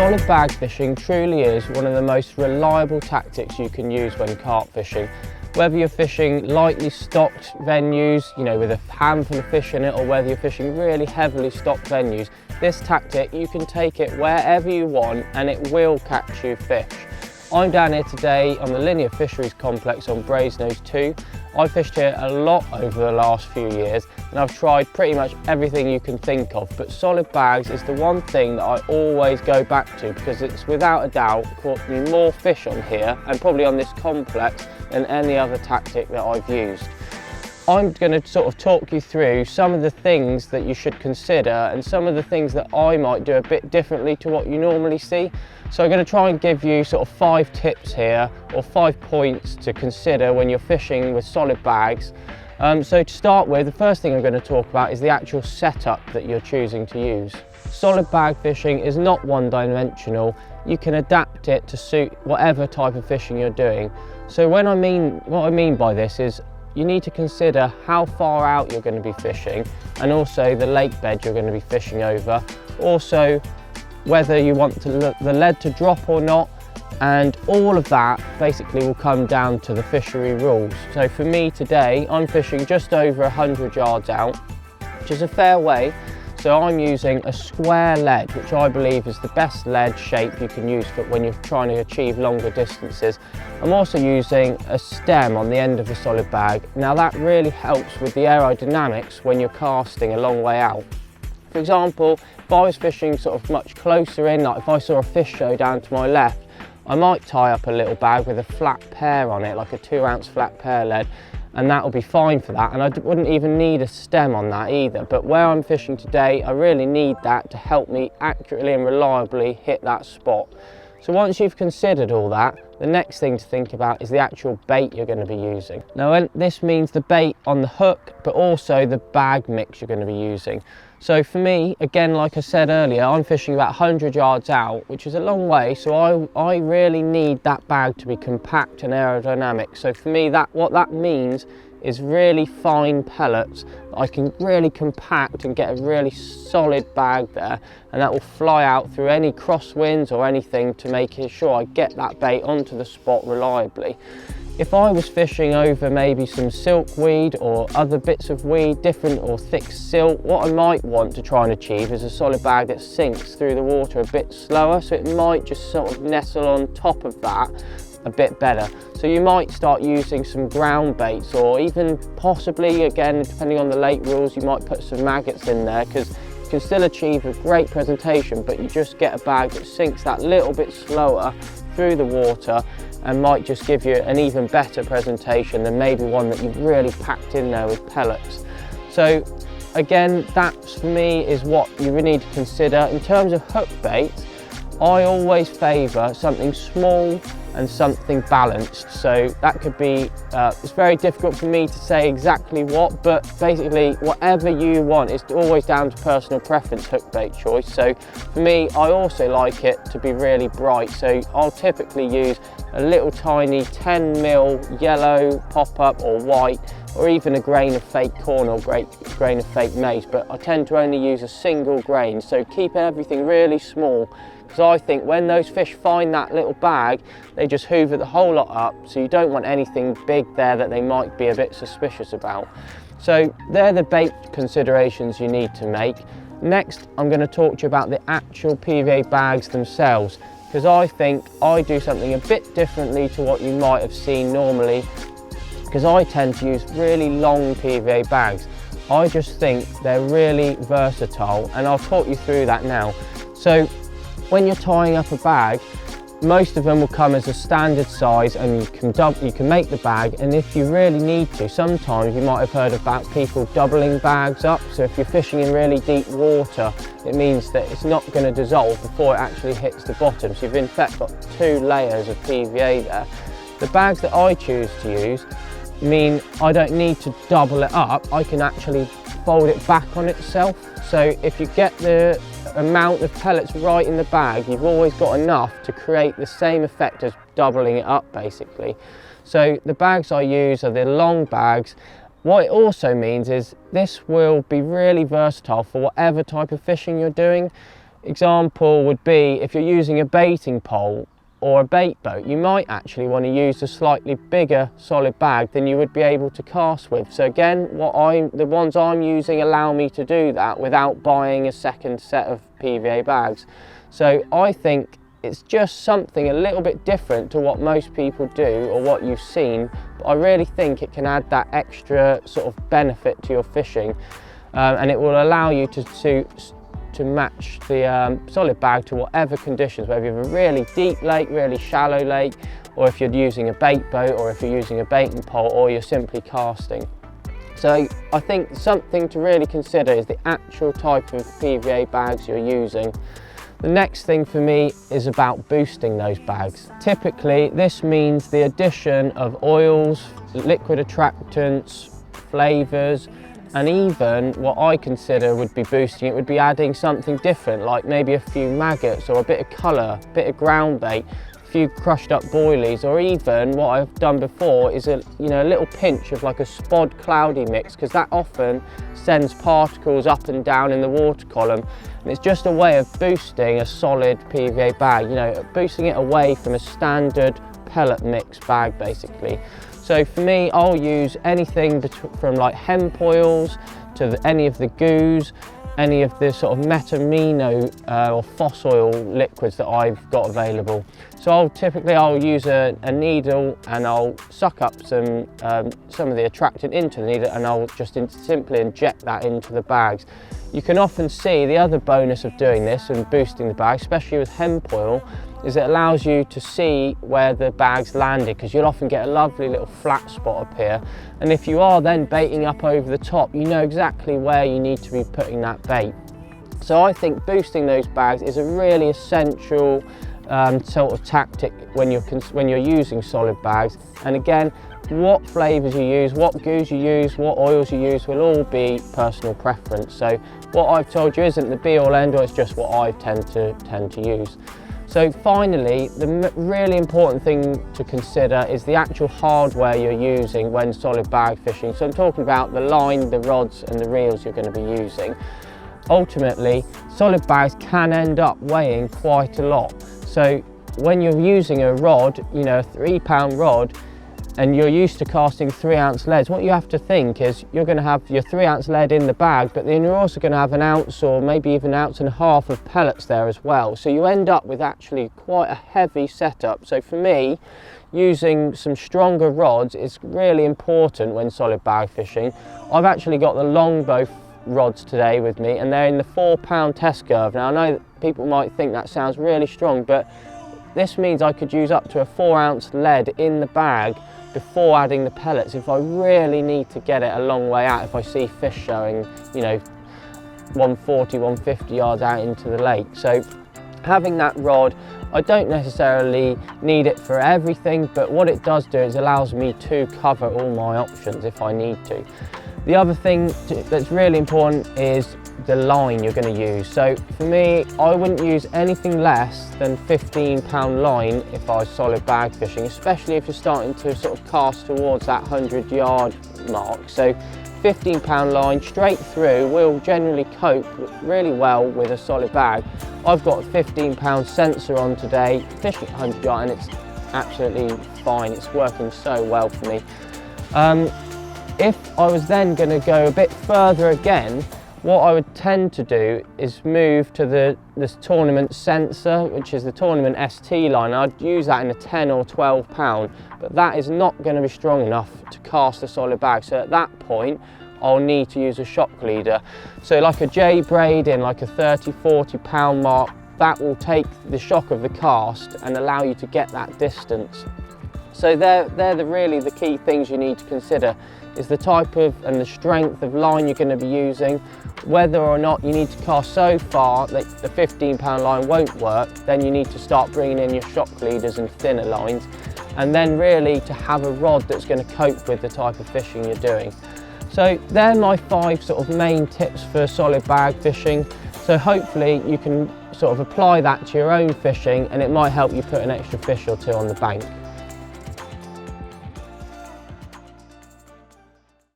Solid bag fishing truly is one of the most reliable tactics you can use when carp fishing. Whether you're fishing lightly stocked venues, with a handful of fish in it, or whether you're fishing really heavily stocked venues, this tactic, you can take it wherever you want and it will catch you fish. I'm down here today on the Linear Fisheries Complex on Brasenose 2. I've fished here a lot over the last few years and I've tried pretty much everything you can think of, but solid bags is the one thing that I always go back to because it's without a doubt caught me more fish on here and probably on this complex than any other tactic that I've used. I'm going to sort of talk you through some of the things that you should consider and some of the things that I might do a bit differently to what you normally see. So I'm going to try and give you sort of 5 tips here, or 5 points to consider when you're fishing with solid bags. So to start with, the first thing I'm going to talk about is the actual setup that you're choosing to use. Solid bag fishing is not one-dimensional. You can adapt it to suit whatever type of fishing you're doing. So what I mean by this is you need to consider how far out you're going to be fishing and also the lake bed you're going to be fishing over. Also, whether you want the lead to drop or not, and all of that basically will come down to the fishery rules. So for me today, I'm fishing just over 100 yards out, which is a fair way. So I'm using a square lead, which I believe is the best lead shape you can use for when you're trying to achieve longer distances. I'm also using a stem on the end of the solid bag. Now that really helps with the aerodynamics when you're casting a long way out. For example, if I was fishing sort of much closer in, like if I saw a fish show down to my left, I might tie up a little bag with a flat pair on it, like a 2-ounce flat pair lead, and that will be fine for that, and I wouldn't even need a stem on that either. But where I'm fishing today, I really need that to help me accurately and reliably hit that spot. So once you've considered all that, the next thing to think about is the actual bait you're going to be using. Now this means the bait on the hook, but also the bag mix you're going to be using. So for me, again, like I said earlier, I'm fishing about 100 yards out, which is a long way, so I really need that bag to be compact and aerodynamic. So for me, what that means is really fine pellets that I can really compact and get a really solid bag there, and that will fly out through any crosswinds or anything to make sure I get that bait onto the spot reliably. If I was fishing over maybe some silkweed or other bits of weed, different or thick silt, what I might want to try and achieve is a solid bag that sinks through the water a bit slower, so it might just sort of nestle on top of that a bit better. So you might start using some ground baits, or even possibly, again, depending on the lake rules, you might put some maggots in there, because you can still achieve a great presentation, but you just get a bag that sinks that little bit slower through the water and might just give you an even better presentation than maybe one that you've really packed in there with pellets. So again, that for me is what you really need to consider. In terms of hook baits, I always favour something small and something balanced. So that could be, it's very difficult for me to say exactly what, but basically whatever you want, it's always down to personal preference, hook bait choice. So for me, I also like it to be really bright. So I'll typically use a little tiny 10mm yellow pop-up or white, or even a grain of fake corn or grain of fake maize, but I tend to only use a single grain. So keep everything really small, because I think when those fish find that little bag, they just hoover the whole lot up, so you don't want anything big there that they might be a bit suspicious about. So they're the bait considerations you need to make. Next, I'm going to talk to you about the actual PVA bags themselves, because I think I do something a bit differently to what you might have seen normally, because I tend to use really long PVA bags. I just think they're really versatile, and I'll talk you through that now. So when you're tying up a bag, most of them will come as a standard size, and you can make the bag, and if you really need to, sometimes you might have heard about people doubling bags up. So if you're fishing in really deep water, it means that it's not going to dissolve before it actually hits the bottom. So you've in fact got 2 layers of PVA there. The bags that I choose to use mean I don't need to double it up, I can actually fold it back on itself. So if you get the amount of pellets right in the bag, you've always got enough to create the same effect as doubling it up basically. So the bags I use are the long bags. What it also means is this will be really versatile for whatever type of fishing you're doing. example would be if you're using a baiting pole or a bait boat, you might actually want to use a slightly bigger solid bag than you would be able to cast with. So again, the ones I'm using allow me to do that without buying a second set of PVA bags. So I think it's just something a little bit different to what most people do or what you've seen, but I really think it can add that extra sort of benefit to your fishing, and it will allow you to match the solid bag to whatever conditions, whether you have a really deep lake, really shallow lake, or if you're using a bait boat, or if you're using a baiting pole, or you're simply casting. So I think something to really consider is the actual type of PVA bags you're using. The next thing for me is about boosting those bags. Typically, this means the addition of oils, liquid attractants, flavours, and even what I consider would be boosting it would be adding something different, like maybe a few maggots or a bit of colour, a bit of ground bait, a few crushed up boilies, or even what I've done before is a little pinch of like a spod cloudy mix, because that often sends particles up and down in the water column, and it's just a way of boosting a solid PVA bag, boosting it away from a standard pellet mix bag basically. So for me, I'll use anything from like hemp oils to any of the goos, any of the sort of metamino or phos oil liquids that I've got available. So I'll use a needle, and I'll suck up some of the attractant into the needle, and I'll just simply inject that into the bags. You can often see the other bonus of doing this and boosting the bag, especially with hemp oil, is it allows you to see where the bag's landed, because you'll often get a lovely little flat spot up here, and if you are then baiting up over the top, you know exactly where you need to be putting that bait. So I think boosting those bags is a really essential sort of tactic when you're using solid bags. And again, what flavours you use, what goos you use, what oils you use will all be personal preference. So what I've told you isn't the be all end all, it's just what I tend to use. So finally, the really important thing to consider is the actual hardware you're using when solid bag fishing. So I'm talking about the line, the rods and the reels you're going to be using. Ultimately, solid bags can end up weighing quite a lot. So when you're using a rod, a 3-pound rod, and you're used to casting 3-ounce leads, what you have to think is you're going to have your 3-ounce lead in the bag, but then you're also going to have an ounce or maybe even 1.5 ounces of pellets there as well. So you end up with actually quite a heavy setup. So for me, using some stronger rods is really important when solid bag fishing. I've actually got the longbow rods today with me, and they're in the 4-pound test curve. Now I know that people might think that sounds really strong, but this means I could use up to a 4-ounce lead in the bag before adding the pellets if I really need to get it a long way out, if I see fish showing 140, 150 yards out into the lake. So having that rod, I don't necessarily need it for everything, but what it does do is allows me to cover all my options if I need to. The other thing that's really important is the line you're going to use. So for me, I wouldn't use anything less than 15-pound line if I was solid bag fishing, especially if you're starting to sort of cast towards that 100-yard mark. So 15-pound line straight through will generally cope really well with a solid bag. I've got a 15-pound sensor on today, fishing at 100 yard, and it's absolutely fine. It's working so well for me. If I was then going to go a bit further again, what I would tend to do is move to this tournament sensor, which is the tournament ST line. I'd use that in a 10 or 12 pound, but that is not going to be strong enough to cast a solid bag. So at that point, I'll need to use a shock leader. So like a J braid in like a 30, 40 pound mark, that will take the shock of the cast and allow you to get that distance. So they're really the key things you need to consider, is the type of and the strength of line you're going to be using, whether or not you need to cast so far that the 15-pound line won't work, then you need to start bringing in your shock leaders and thinner lines, and then really to have a rod that's going to cope with the type of fishing you're doing. So they're my 5 sort of main tips for solid bag fishing. So hopefully you can sort of apply that to your own fishing, and it might help you put an extra fish or two on the bank.